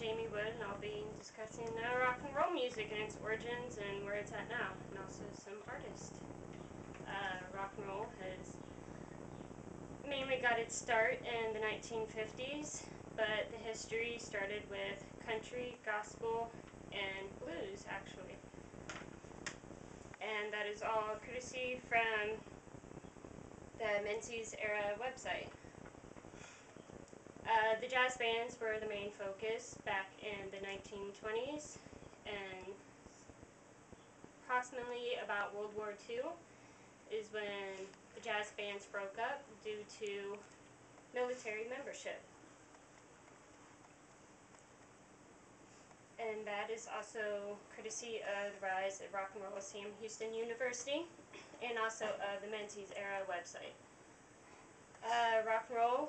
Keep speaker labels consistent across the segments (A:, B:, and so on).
A: Jamie Wood, and I'll be discussing rock and roll music and its origins and where it's at now, and also some artists. Rock and roll has mainly got its start in the 1950s, but the history started with country, gospel, and blues, actually. And that is all courtesy from the Menzies era website. The jazz bands were the main focus back in the 1920s, and approximately about World War II is when the jazz bands broke up due to military membership. And that is also courtesy of the rise of rock and roll at Sam Houston University, and also of the Menzies era website. Rock and roll,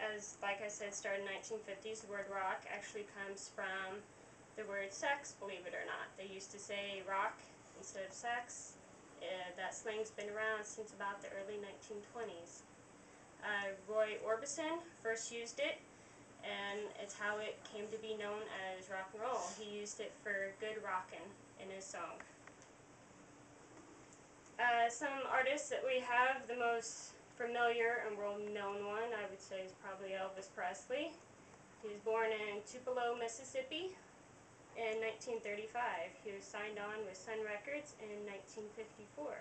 A: as like I said, started in the 1950s. The word rock actually comes from the word sex, believe it or not. They used to say rock instead of sex. That slang's been around since about the early 1920s. Roy Orbison first used it, and it's how it came to be known as rock and roll. He used it for good rockin' in his song. Some artists that we have, the most familiar and world-known one, I would say, is probably Elvis Presley. He was born in Tupelo, Mississippi in 1935. He was signed on with Sun Records in 1954.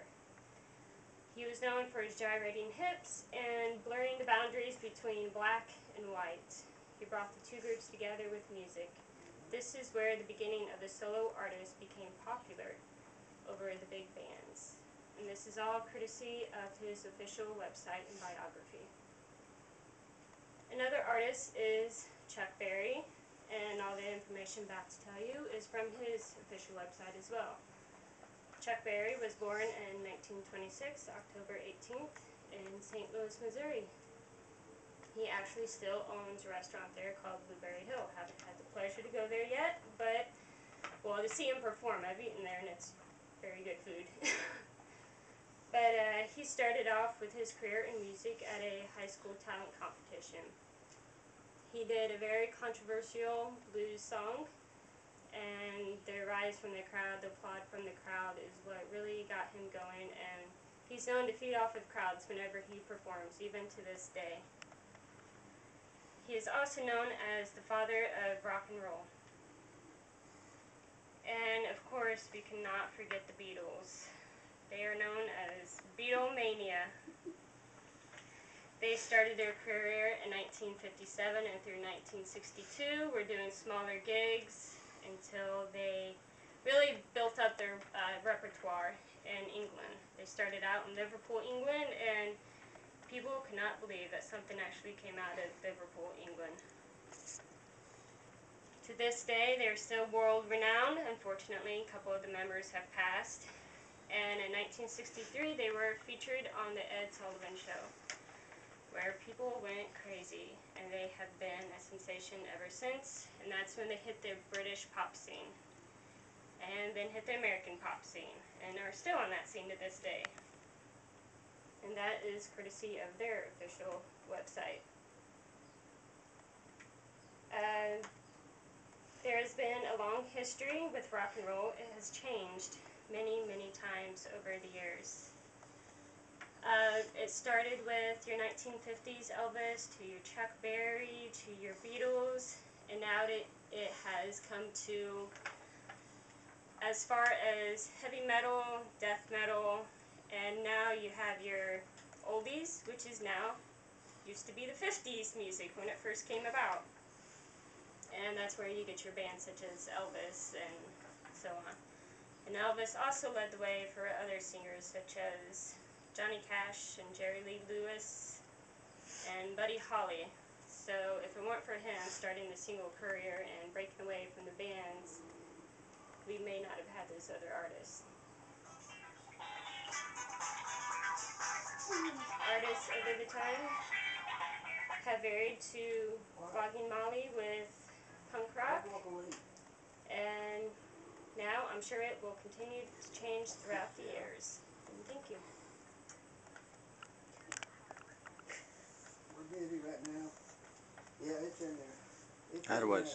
A: He was known for his gyrating hips and blurring the boundaries between black and white. He brought the two groups together with music. This is where the beginning of the solo artist became popular over the big bands. And this is all courtesy of his official website and biography. Another artist is Chuck Berry, and all the information I'm about to tell you is from his official website as well. Chuck Berry was born in 1926, October 18th, in St. Louis, Missouri. He actually still owns a restaurant there called Blueberry Hill. Haven't had the pleasure to go there yet, but, well, to see him perform, I've eaten there and it's very good food. But he started off with his career in music at a high school talent competition. He did a very controversial blues song, and the rise from the crowd, the applaud from the crowd is what really got him going, and he's known to feed off of crowds whenever he performs, even to this day. He is also known as the father of rock and roll. And of course, we cannot forget the Beatles. They are known as Beatlemania. They started their career in 1957 and through 1962. Were doing smaller gigs until they really built up their repertoire in England. They started out in Liverpool, England, and people could not believe that something actually came out of Liverpool, England. To this day, they're still world renowned. Unfortunately, a couple of the members have passed. And in 1963, they were featured on the Ed Sullivan Show, where people went crazy, and they have been a sensation ever since. And that's when they hit the British pop scene, and then hit the American pop scene, and are still on that scene to this day. And that is courtesy of their official website. There has been a long history with rock and roll. It has changed many, many times over the years. It started with your 1950s Elvis, to your Chuck Berry, to your Beatles, and now it has come to as far as heavy metal, death metal, and now you have your oldies, which is now, used to be the 50s music when it first came about. And that's where you get your bands such as Elvis and so on. And Elvis also led the way for other singers such as Johnny Cash and Jerry Lee Lewis and Buddy Holly. So if it weren't for him starting the single career and breaking away from the bands, we may not have had those other artists. Artists over the time have varied to Flogging Molly with punk rock, and now I'm sure it will continue to change throughout the years. And thank you.
B: We're busy right now. Yeah, it's in there. It's
C: How
B: in
C: do I
B: there.